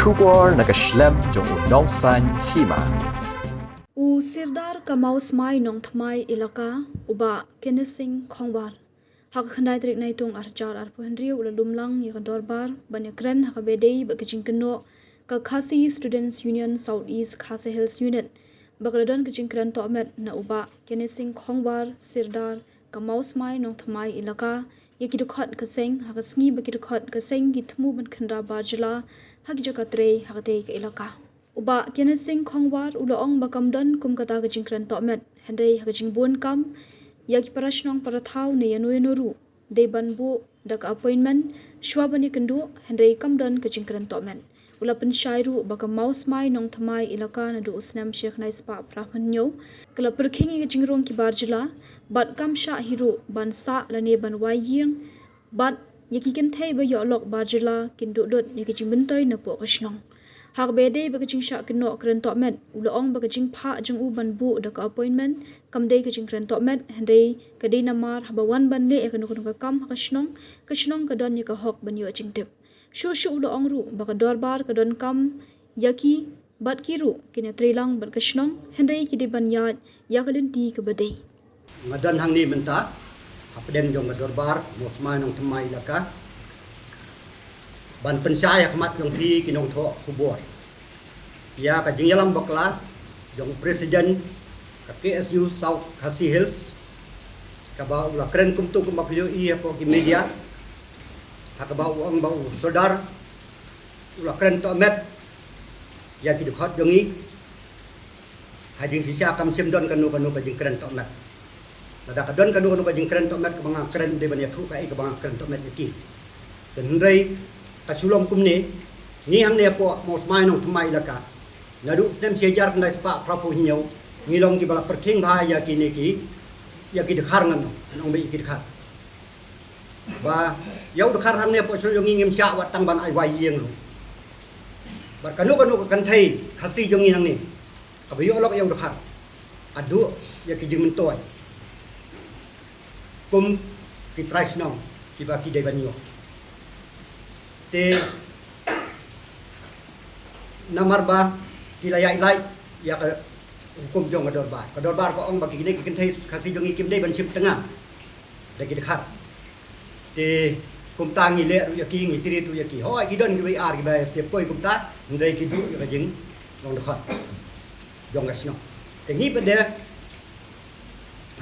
Shubor nakaslem jong unongsan hima. U sirdar kamau smai nong thamai ilaka uba kenesing khongbar hak khandai trik nai tung archar ar puhenri ula lumlang ya dorbar banyakren hak bedei bakicing keno ka khasi students union southeast khasi hills unit bakladon kicing kran to met na uba kenesing khongbar sirdar kamau smai nong thamai ilaka yakidukhat kaseng hak sngi bakidukhat kaseng githmu ban khandra barjala hak jakatre hak te ka ilaka uba kenesing khongwar uloong bakamdon kumkata ka jingkran tomet henry ha jingbon kam yaki parashnong parathau ne yanu de banbu dak appointment shwabani kendu henry kamdon ka jingkran tomet ula penshairu bakam maus mai nong thamai ilaka na du usnam sheikh naispa prahanyo kala perkhingi ka jingrong ki barjila bat kam sha hiru bansa lane banwai ying bat yaki ken thai ba yolok barjila kindu dot yaki jingbentoy na po kashnong hak bede bagajing syak keno kren tokmet uloong bagajing pha jeng u banbu dak appointment kamdei kajing kren tokmet hendei kadei namar habawan banle ekanu kanu kam kashnong kadon yaka hok banyo jingtep shu uloong ru bagador bar kadon kam yaki bat kiru kine trilang ban kashnong hendei kidi banyat yakalenti ke badei ngadan hang ni menta hapden jong gador bar mosma nong thamai laka ban pensaya khmat jong thi kinong tho kubor ya ka jingyalam bakla jong presiden ka KSU South Khasi Hills ka ba ula kren kumtu kumapyo i po ki media ha ka ba uang ba sodar ula kren to met ya ki dukhat jongi ha jing sisa kam simdon kanu ka jing kren to met nada ka don kanu ka jing kren to met ka banga kren de ban ya thu ka i ka banga kren to met ki ten rei kasulom kumne ni hang ne po mosmai nong thamai laka nadu stem sejar kna spa prapo hinyo ngilong ki bala perking bha ya ki ne ki ya ki dekhar ngam nong be ki dekhar ba yau dekhar hang ne po sul yong ngim sya wat tang ban ai wai yeng lu bar kanu kan thai khasi jong ngi nang ni ka bi olok yau dekhar adu ya ki jing mentoy kum ki trais nong ki ba ki de banyo te namar ba kilayai lai ya ka hukum jong kador bar ko ong bagi ni kin thai khasi jong ikim dei ban sim tengah dagi dekhat te kum ta ngi le ru yaki ngi tiri tu yaki hoi ki don ki ar ki ba te poi kum ta ndai ki du ka jing long dekhat jong gasno te ni pede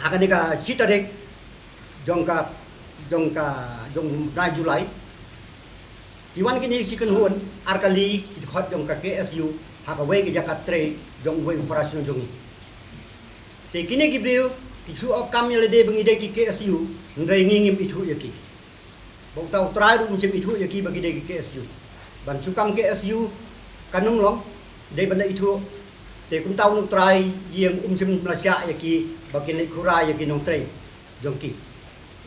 hakane ka citarek jong ra julai Iwan kini chicken huan arkali khot jong ka KSU ha ka wei ki jakat tre jong wei operation jong te kini ki brio ki su op kam yele de bangi de ki KSU ndai ngingim ithu yaki bok tau trai ru sim ithu yaki bagi de ki KSU ban su kam KSU kanung long de ban ithu te kum tau nu trai yeng sim Malaysia yaki bagi ne khura yaki nong tre jong ki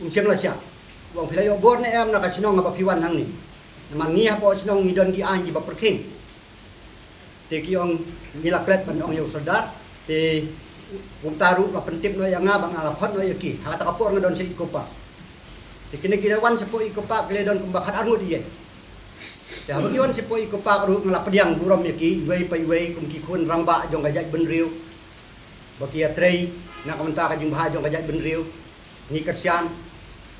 sim Malaysia wong philayo bor ne em na ka sinong apa piwan hang ni man ni hapo sinong ngidon ki an ji ba perking te ki ong milaklet ban ong yo sadar te umtaru la pentip no yang ngabang ala khot no yaki ha ta kapor ngadon se ikopa te kini kilawan sepo ikopa kledon kumbakat arngut ye te ha bagiwan sepo ikopa ru ngala pediang burom yaki wei pai wei kum ki khun ramba jong gajat benriu baki atrei na kamenta ka jing bha jong gajat benriu ni kersian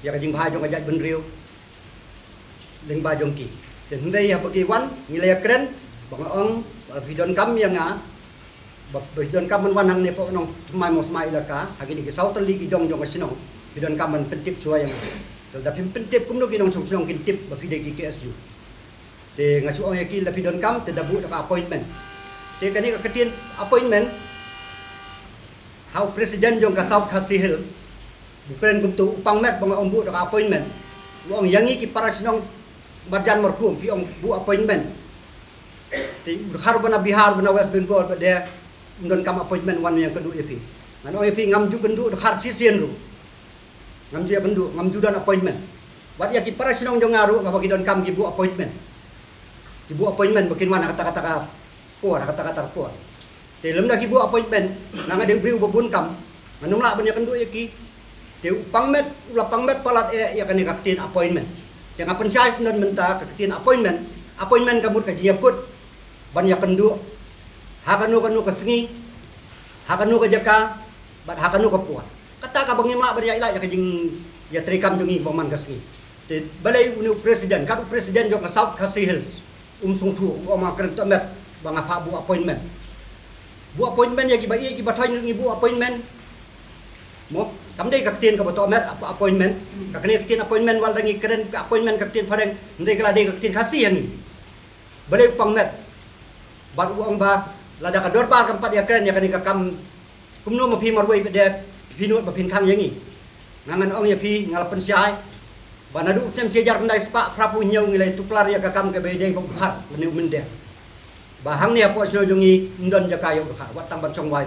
ya ka jing bha jong gajat benriu leng ba jong ki ten ndai ha bagi wan ngilaya kren bang ong vidon kam yang a vidon kam wan hang ne po nong mai mos mai laka hagi ni sau tali ki jong asino vidon kam man pentip suai yang to da pim pentip kum no ki nong song kin tip ba fide ki KSU te ngasu ong yaki la vidon kam te dabu da appointment te kani ka ketin appointment how president jong ka South Khasi Hills bukan kum tu upang met bang ong bu da appointment wong yangi ki para sinong Barjan marhum ki ong bu appointment ti khar bana Bihar bana West Bengal ba de ndon kam appointment wan yang kedu epi ano epi ngam ju kendu khar sisien ru ngam ju kendu ngam ju dan appointment wat ya ki para sinong jong ngaru ka bagi don kam ki bu appointment bikin wan kata-kata ko te lem da ki bu appointment nanga de briu babun kam manung la banya kendu yaki te pangmet palat ya kan kaktin appointment jangan pensai non menta kaktin appointment kabut ka yakut banyak kendu hakanu kanu kesengi hakanu ke jaka bat hakanu ke puat kata ka bangimla bari ila ya kajing ya trikam jungi baman kesengi te balai unu presiden ka presiden jo ka South Khasi Hills sung thu ma kren to met bang apa bu appointment ya kibai ki bathai ngi bu appointment mo tam dei ka tien ka to met appointment ka kene tien appointment wal dangi kren ka appointment ka tien pareng ndai ka dei ka tien khasi yang balai pang met bat uang ba lada ka dorbar kampat ya kren ya kani ka kam kumno ma phi marwai de pinut ba pin khang yangi ngangan ong ya phi ngal pensiai bana du sem sejar pendai spa prapu nyau ngilai tuklar ya ka kam ke bedeng bong khat menu mende bahang ni apa sino jungi ndon ja kayo khat wat tamban chong wai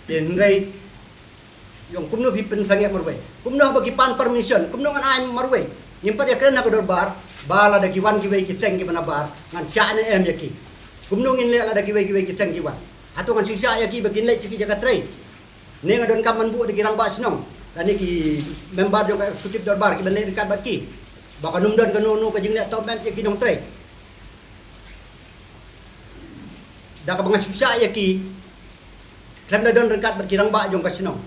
den rei yong kumno phi pensang ya marwai kumno bagi pan permission kumno ngan ai marwai nyimpat ya kren na ka dorbar bala da kiwan ki wei ki ceng ki bana bar ngan sya ne em ya ki kumno ngin le la da ki wei ki ceng ki wan hatu ngan sisa ya ki bagin le siki jaga trei ne ngadon kam man bu de kirang ba snong tani ki member jo ka eksekutif dorbar ki benle dekat bat ki baka numdon ka no ka jing le top man ki dong trei da ka bang sisa ya ki klam da don dekat bat kirang ba jong ka snong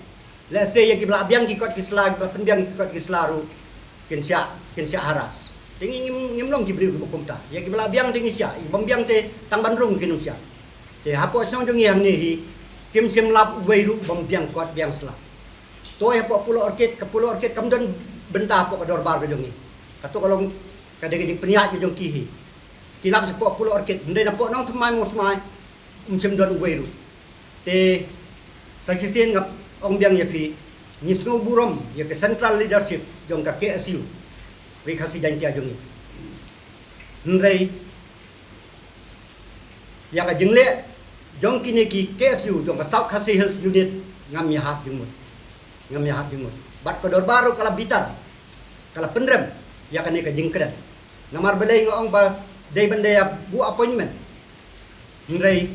le se ya ki bla biang ki kot ki sla penbiang ki kot ki slaru kin sya haras tingi ngimlong ki bri hukum ta ya ki bla biang tingi sya bambiang te tang bandrung ki nusya te hapo snong jong yang ni hi kim sim lap weiru bambiang kot biang sla to ya po pulau orchid ke pulau orchid kamdon bentah po ka dorbar ka jongi kato kalong kadege penyak jong ki hi kilap po pulau orchid ndai na po nang thmai mosmai sim don weiru te sa sisin ngap ong biang ya pi nisno burom ya ke central leadership jong ka KSU Khasi jantia jongi ndrei ya ka jingle jong kini ki KSU jong ka South Khasi Hills unit ngam ya hak jumut bat ko dorbaru kala bitar kala pendrem ya ka ne ka jingkren namar belai ngong ba dei bende ya bu appointment ndrei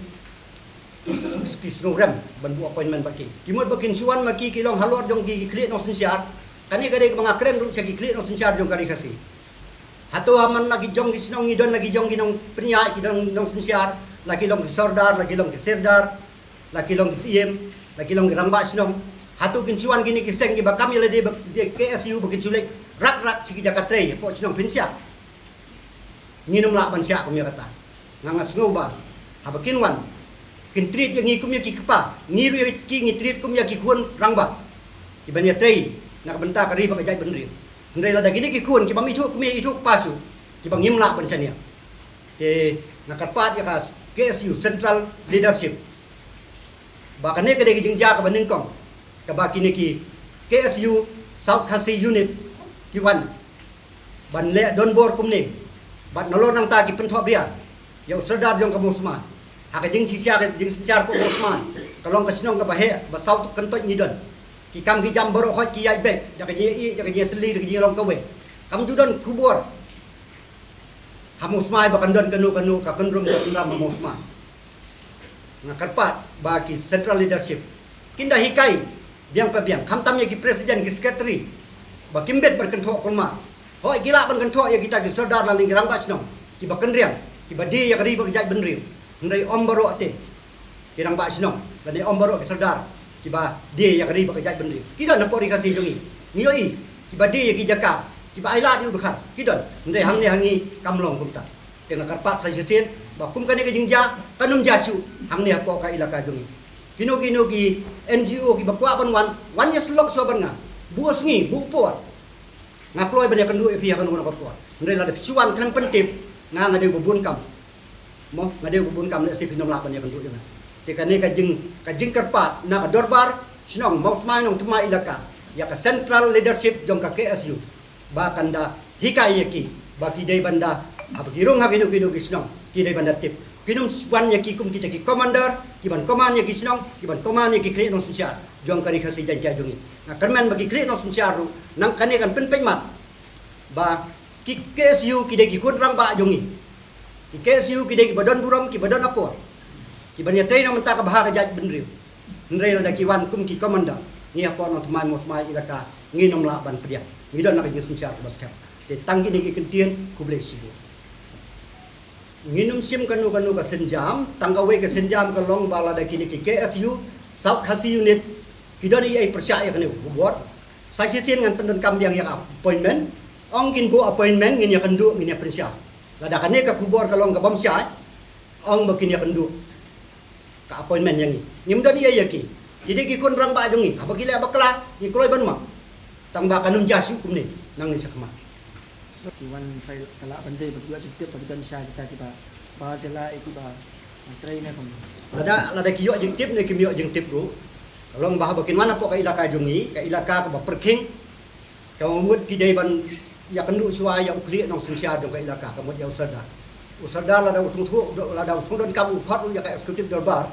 kisnurem ban bu appointment baki kimut bakin suan maki kilong halor jong ki kli no sinsiar kani kade mga kren ru sagi kli no sinsiar jong kari khasi hatu haman lagi jong kisnong idon lagi jong ginong priya idong nong sinsiar lagi long sordar lagi long serdar lagi long iem lagi long ramba sinong hatu kinsuan gini kiseng gi bakam yele de KSU bakin sulek rak sigi jakatre po sinong pinsia nginum la bansya kumya kata ngangas ngoba habakin wan kin treat yang ngikum ya ki kepa ngiru ya ki ngitreat kum ya ki kun rangba ki banya trei nak benta kari ba jai benri ndai la dagini ki kun ki bam itu kum itu pasu ki bang ngimla pensania te nakarpat ya ka KSU Central Leadership bakane kade ki jingja ka baning kong ka bakini ki KSU South Khasi Unit ki wan ban le don bor kum ni bat nolor nang ta ki pentho bria ya sedap jong ka musma haka jing sisia jing sincar ko musma kalong ka sinong ka bahe ba South kentot ni don ki kam ki jam boro hot ki yai bek ja ka ye teli ki long ka we kam judon kubur hamusma ba kandon kanu ka kendrum ka kendram hamusma ngakarpat ba ki Central Leadership kinda hikai biang pa biang kam tam ye ki presiden ki secretary ba kimbet berkentok kulma hoi gila berkentok ya kita ki serdar laling rang ba sinong ki ba kendriang ki ba di ya kari ba jai benri ndai om baro ate kirang ba sinong lani om baro ke serdar ki ba di ya kari ba jai benri kidon na pori kasi jongi ngioi ki ba di ya ki jaka ki ba aila di udkhan kidon ndai hangi kamlong kumta tena karpat sa sitin ba kum kani ke jingja kanum jasu hamni po ka ilaka jongi kino ki NGO ki ba kwa ban wan ya slok so ban nga buos ngi bu po ngakloi ban ya kendu e pia kanu na po ndai la de suan kan pentip nga ngade bubun kam mo ngade bubun kam le si pinom la ban ya kendu jonga te kani ka jing karpat na ka dorbar sinong mausmai nong tuma ilaka ya ka Central Leadership jong ka KSU ba kanda hikai yaki ba ki dei banda abgirong ha kinu kisnong ki dei banda tip kinum wan yaki kum kita ki commander ki ban command yaki sinong ki ban command yaki kli no sinsiar jong kari khasi janca jongi na kerman bagi kli no sinsiar ru nang kani kan pen mat ba ki KSU ki dei ki kun rang ba jongi ki KSU ki dei ki badon burom ki badon apor ki ban ya train menta ka baha ka jaj benriu ndrei la ki wan kum ki commander ni apa no tmai mosmai ilaka nginom la ban pria ngidon na ki sinsiar baskap te tanggi ni ki kentien ku blesibu nginum sim kanu ka senjam tanggawe ka senjam ka long bala da kini ki KSU South Khasi unit kidoni ai percaya kanu buat sai sisen ngan pendon kam yang appointment ong kin bu appointment ngin ya kendu ngin ya percaya lada kane ka kubor ka long ka bamsya ong bakin ya kendu ka appointment yang ni nyimdoni ai yaki jadi ki kun rang ba jongi abagila abakla ni kloy ban ma tamba kanum jasu kum ni nang ni sakma Iwan file kala pandai berdua cipta pada bisa kita bahas lah itu trainer pun. Lada kiyo jeng tip ni kimyo jeng tip ru. Kalau bahas bagaimana po ka ilaka jungi, ka ilaka ka perking. Ka umut kidai ban ya kendu suai ya ukli nong sensia dong ka ilaka ka mut ya usada. Usada lada usung thu lada usung don kam ukhot ya ka eksekutif darbar.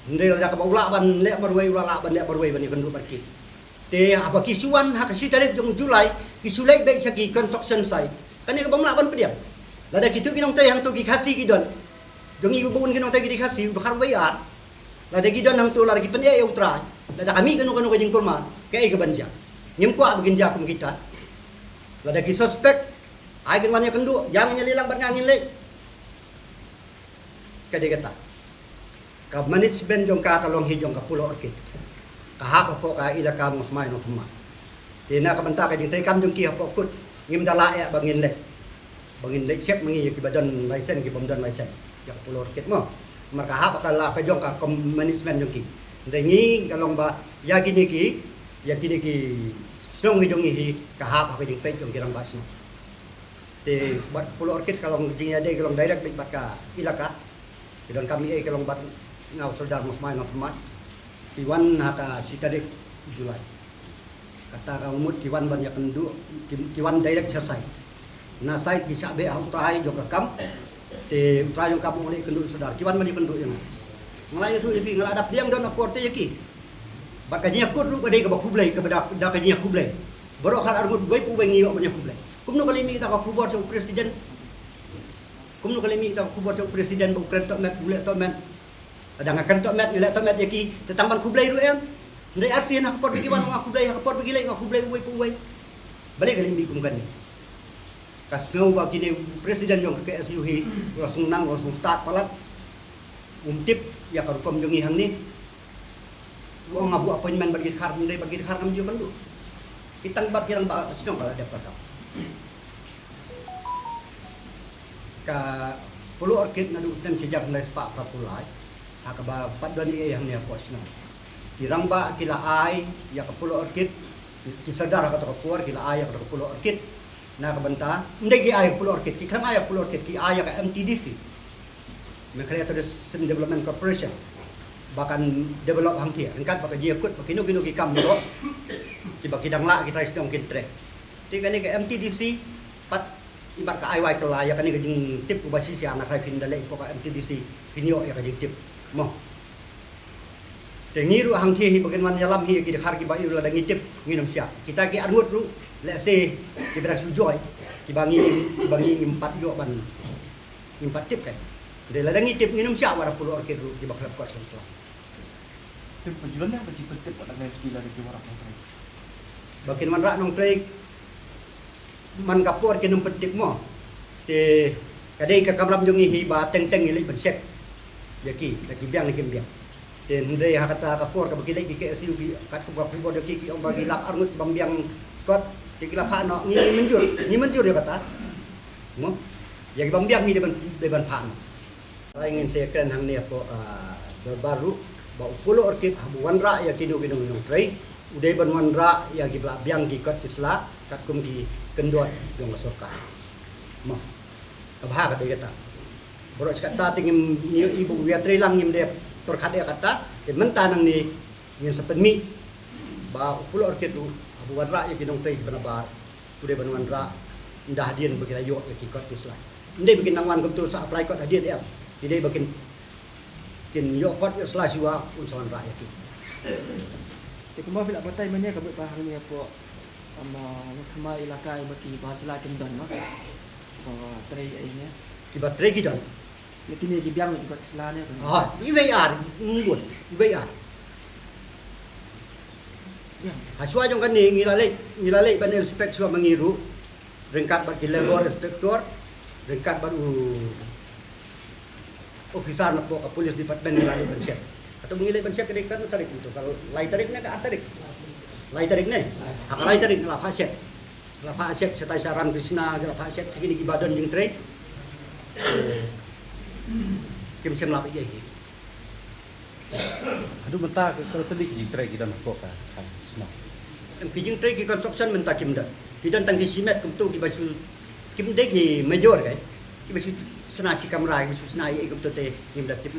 Ndai lada ka baula ban le marwai ula ban le marwai ban kendu barki. Te apa kisuan hak si tarif jong Julai kisulai baik saki construction site kani ka bangla ban pediam lada kitu kinong tay hang tu ki khasi kidon jong ibu bun kinong tay ki khasi bakar bayar lada kidon hang tu lagi pendia ya utra lada kami kanu ka jing kurma kai ka banja nyem kwa bagin jakum kita lada ki suspect ai kan wan ya kendu jangan nyelilang ban ngangin le kade kata ka management jong ka kalong hijong ka pulau orchid kahap po ka ilaka mos mai no thuma tina ka banta ka jing tay kam jong ki po kut ngim dala ya bangin le check mangi ki badan license ki badan license ya pulau orchid mo mar kahap ka la ka jong ka management jong ki ndengi kalong ba ya kini ki song hi jong hi kahap ka jing tay jong kirang basno te bat pulau orchid kalong jing ya de kalong direct bat ka ilaka kidon kami kalong bat ngau sodar mos mai no thuma Tiwan haka sitadik Julai. Kata ka umut tiwan banyak kendu tiwan direct selesai. Na site bisa be ang trai jo ka kam te prayong kamu oleh kendu saudara. Tiwan banyak kendu yang. Ngalai tu lebih ngaladap diang don akorte yaki. Bakanya kut lu kadai ka bakublai ka da kanya kublai. Baro kan argut bai pu bengi banyak kublai. Kumno kali mi kita ka kubor sa presiden. Kumno kali mi kita kubor sa presiden bu kren tok met bulet tok met ada ngakan tok met nilai tok met yaki tetangban kublai ru em ndai arsi nak pot bikiwan ngak kublai ngak pot bigilai ngak kublai uai puai balik kali mi kumkan ni kasno ba kini presiden yang ke SU hi langsung nang langsung start palat tip ya karukom jongi hang ni uang ngabu appointment bagi khar ndai bagi khar kam jo bandu kitang bat kirang ba sinong kala dapat ka pulu orchid nadu dan sejak ndai spa kapulai akaba padon yang ni posna kirang ba kila ai ya ka pulau orchid kisadara ka to kuar kila ai ya ka pulau orchid na ka banta ndegi ai pulau orchid ki kan ai pulau orchid ki ai ka MTDC Mekhaliator Development Corporation bahkan develop hang kia engkat baka dia kut bakino gino ki kam do ki bakidang la kita istong kitre ti kan ni ka MTDC pat ibat ka ai ka ya kan ni ka jing tip ubasi si anak kai findale ko ka MTDC pinyo ya ka jing tip mo tengiru hang thi bagaimana nyalam hi ki khar ki ba iru la ngitip nginum sia kita ki arngut ru let's say ki bera sujoy ki bangi empat yo ban empat tip kan de la ngitip nginum sia wara full orchid ru ki baklap ko sel Tip penjualan yang kecil tip pada guys gila di luar orang. bagaimana rak nong trek man kapur ki num petip mo te kadai ka kamram jongi hi ba teng ngili ben set yaki lagi biang dan ndai hakata kapur ka bagi lagi ke SU kat ku ba ki ki om bagi lap arnut bambiang kot tikila pha no ni menjur ya kata mo ya bambiang ni deban pha ingin saya keren hang ni apa baru ba pulau orchid habuan ra ya kinu trai udai ban wan ra ya ki biang ki kot isla kat kum ki kendot dong soka mo kabha ka kata Borok kata tingim ibu dia trilang ngim dia terkade kata mentanang ni ngin sepenmi ba pulau orchid tu abu wadra ya kinong tei benabar udah banuan ra indah hadian bagi layo ya ki kotis lah ndai bikin nangwan kum tu sa apply kot hadian dia tidak bikin kin yo kot ya slah siwa unsawan ra ya ki Kumba bila batai mania kabut pahang ni apa kama ilaka bagi bahas lah kendon no tray ini kibat tray gidan Lekin ni biang juga keselanya ah IWR ngut IWR ya haswa jong kan ni ngilalek ban inspect suwa mengiru rengkat bagi labor inspector rengkat baru officer na po ka police department nilalo ban siya. Atau mengilai ban siya kedai kan tarik itu. Kalau lai tariknya ka tarik. Lai tarik ne. Haka lai tarik la fasek. La fasek setai saram Krishna la fasek segini ibadan jeung tre. Kim sem lap iya. Aduh mentah kalau tadi kijing tray kita nak kok kan. Semua. Kijing tre ki construction menta kim dah. Tidak tangki simet kum tu ki basu kim dek ni major kan. Ki basu senasi kamera ki basu senai kum tu te kim dah tip